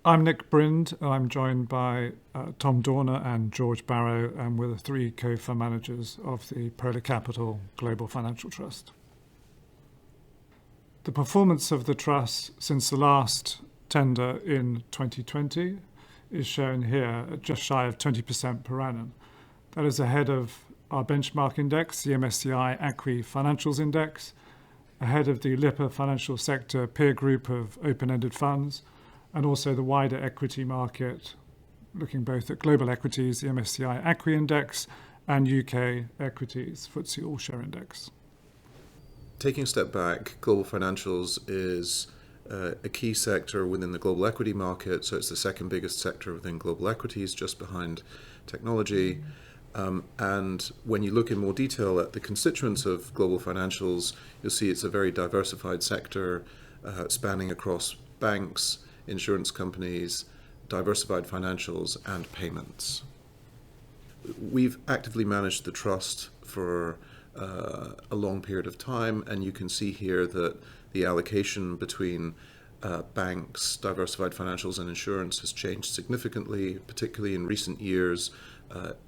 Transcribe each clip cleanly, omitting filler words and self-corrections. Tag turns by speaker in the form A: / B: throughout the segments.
A: I'm Nick Brind. I'm joined by Tom Dorner and George Barrow, and we're the three co-fund managers of the Polar Capital Global Financial Trust. The performance of the trust since the last tender in 2020 is shown here at just shy of 20% per annum. That is ahead of our benchmark index, the MSCI ACWI Financials Index, ahead of the Lipper Financial Sector peer group of open-ended funds, and also the wider equity market, looking both at global equities, the MSCI ACWI Index, and UK equities, FTSE All-Share Index.
B: Taking a step back, global financials is a key sector within the global equity market, so it's the second biggest sector within global equities, just behind technology. And when you look in more detail at the constituents of global financials, you'll see it's a very diversified sector spanning across banks, insurance companies, diversified financials, and payments. We've actively managed the trust for a long period of time, and you can see here that the allocation between banks, diversified financials, and insurance has changed significantly, particularly in recent years,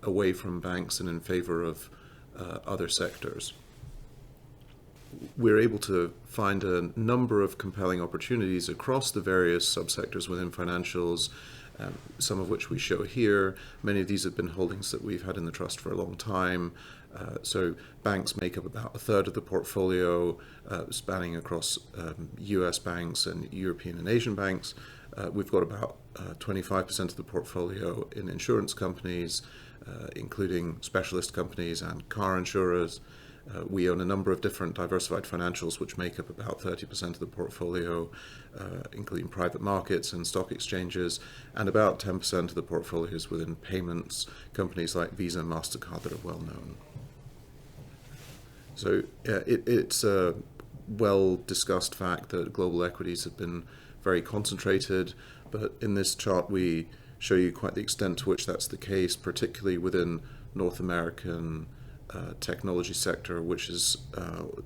B: away from banks and in favor of other sectors. We're able to find a number of compelling opportunities across the various subsectors within financials, some of which we show here. Many of these have been holdings that we've had in the trust for a long time. So banks make up about a third of the portfolio, spanning across US banks and European and Asian banks. We've got about 25% of the portfolio in insurance companies, including specialist companies and car insurers. We own a number of different diversified financials, which make up about 30% of the portfolio, including private markets and stock exchanges, and about 10% of the portfolios within payments, companies like Visa and MasterCard that are well known. So it's a well-discussed fact that global equities have been very concentrated, but in this chart we show you quite the extent to which that's the case, particularly within North American technology sector, which is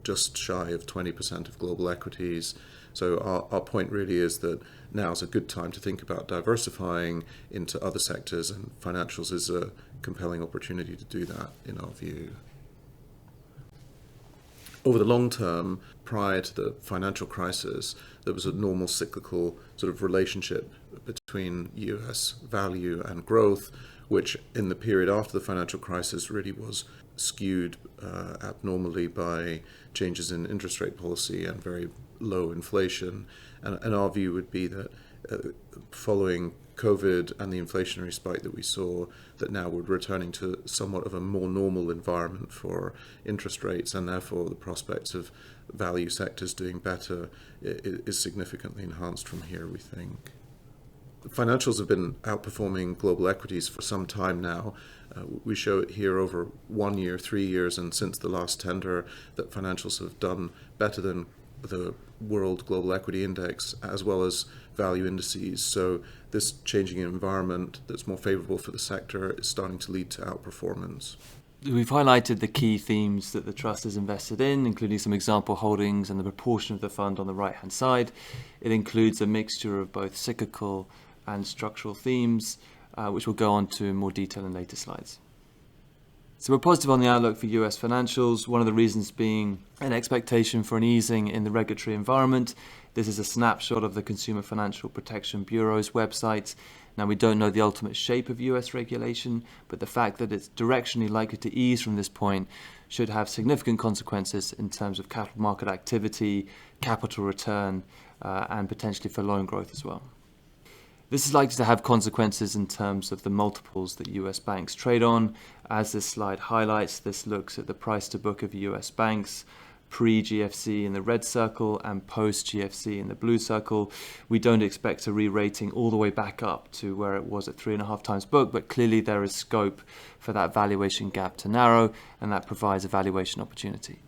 B: just shy of 20% of global equities. So our point really is that now is a good time to think about diversifying into other sectors, and financials is a compelling opportunity to do that in our view. Over the long term, prior to the financial crisis, there was a normal cyclical sort of relationship between US value and growth, which in the period after the financial crisis really was skewed abnormally by changes in interest rate policy and very low inflation. And our view would be that following COVID and the inflationary spike that we saw, that now we're returning to somewhat of a more normal environment for interest rates, and therefore the prospects of value sectors doing better is significantly enhanced from here, we think. Financials have been outperforming global equities for some time now. We show it here over 1 year, 3 years, and since the last tender, that financials have done better than the World Global Equity Index, as well as value indices. So this changing environment that's more favorable for the sector is starting to lead to outperformance.
C: We've highlighted the key themes that the trust is invested in, including some example holdings and the proportion of the fund on the right-hand side. It includes a mixture of both cyclical and structural themes, which we'll go on to in more detail in later slides. So we're positive on the outlook for US financials, one of the reasons being an expectation for an easing in the regulatory environment. This is a snapshot of the Consumer Financial Protection Bureau's website. Now, we don't know the ultimate shape of US regulation, but the fact that it's directionally likely to ease from this point should have significant consequences in terms of capital market activity, capital return, and potentially for loan growth as well. This is likely to have consequences in terms of the multiples that US banks trade on. As this slide highlights, this looks at the price to book of US banks, pre-GFC in the red circle and post-GFC in the blue circle. We don't expect a re-rating all the way back up to where it was at 3.5 times book, but clearly there is scope for that valuation gap to narrow, and that provides a valuation opportunity.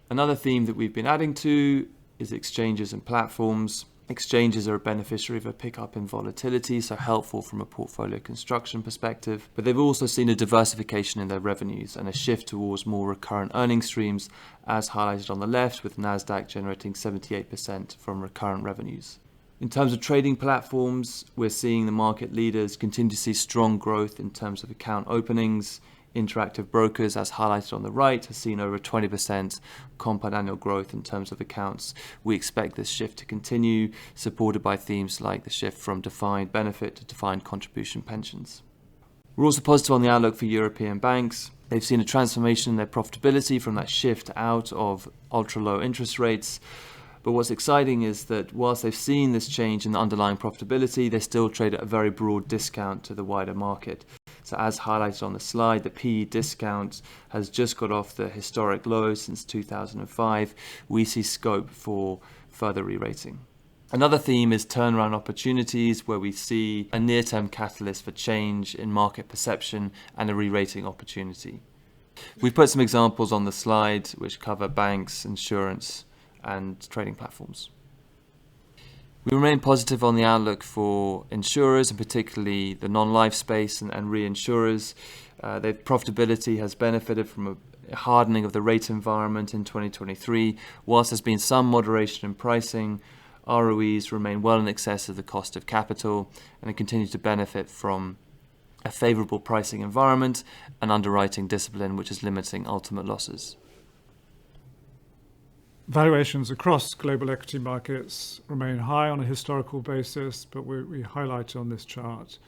C: Another theme that we've been adding to is exchanges and platforms. Exchanges are a beneficiary of a pickup in volatility, so helpful from a portfolio construction perspective, but they've also seen a diversification in their revenues and a shift towards more recurrent earning streams, as highlighted on the left, with NASDAQ generating 78% from recurrent revenues. In terms of trading platforms, we're seeing the market leaders continue to see strong growth in terms of account openings. Interactive Brokers, as highlighted on the right, has seen over 20% compound annual growth in terms of accounts. We expect this shift to continue, supported by themes like the shift from defined benefit to defined contribution pensions. We're also positive on the outlook for European banks. They've seen a transformation in their profitability from that shift out of ultra-low interest rates. But what's exciting is that whilst they've seen this change in the underlying profitability, they still trade at a very broad discount to the wider market. So as highlighted on the slide, the PE discount has just got off the historic low since 2005. We see scope for further re-rating. Another theme is turnaround opportunities, where we see a near-term catalyst for change in market perception and a re-rating opportunity. We've put some examples on the slide which cover banks, insurance, and trading platforms. We remain positive on the outlook for insurers, and particularly the non-life space and reinsurers. Their profitability has benefited from a hardening of the rate environment in 2023. Whilst there's been some moderation in pricing, ROEs remain well in excess of the cost of capital, and it continues to benefit from a favourable pricing environment and underwriting discipline, which is limiting ultimate losses.
A: Valuations across global equity markets remain high on a historical basis, but we highlight on this chart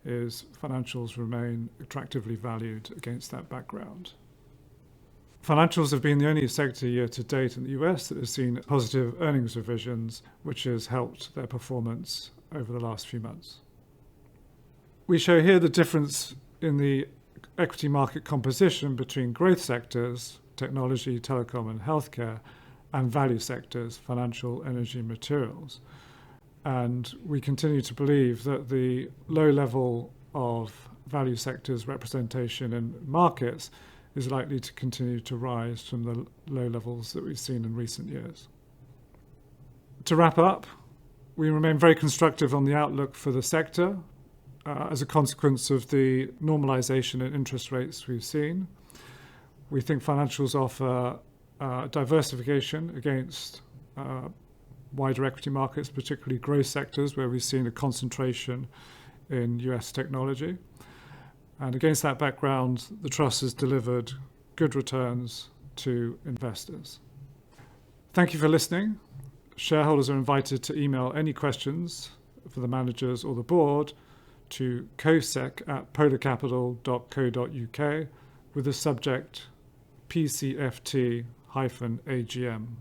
A: is financials remain attractively valued against that background. Financials have been the only sector year to date in the US that has seen positive earnings revisions, which has helped their performance over the last few months. We show here the difference in the equity market composition between growth sectors, technology, telecom and healthcare, and value sectors, financial, energy, materials. And we continue to believe that the low level of value sectors representation in markets is likely to continue to rise from the low levels that we've seen in recent years. To wrap up, we remain very constructive on the outlook for the sector as a consequence of the normalization in interest rates we've seen. We think financials offer diversification against wider equity markets, particularly growth sectors where we've seen a concentration in US technology. And against that background, the Trust has delivered good returns to investors. Thank you for listening. Shareholders are invited to email any questions for the managers or the board to cosec@polarcapital.co.uk with the subject PCFT AGM.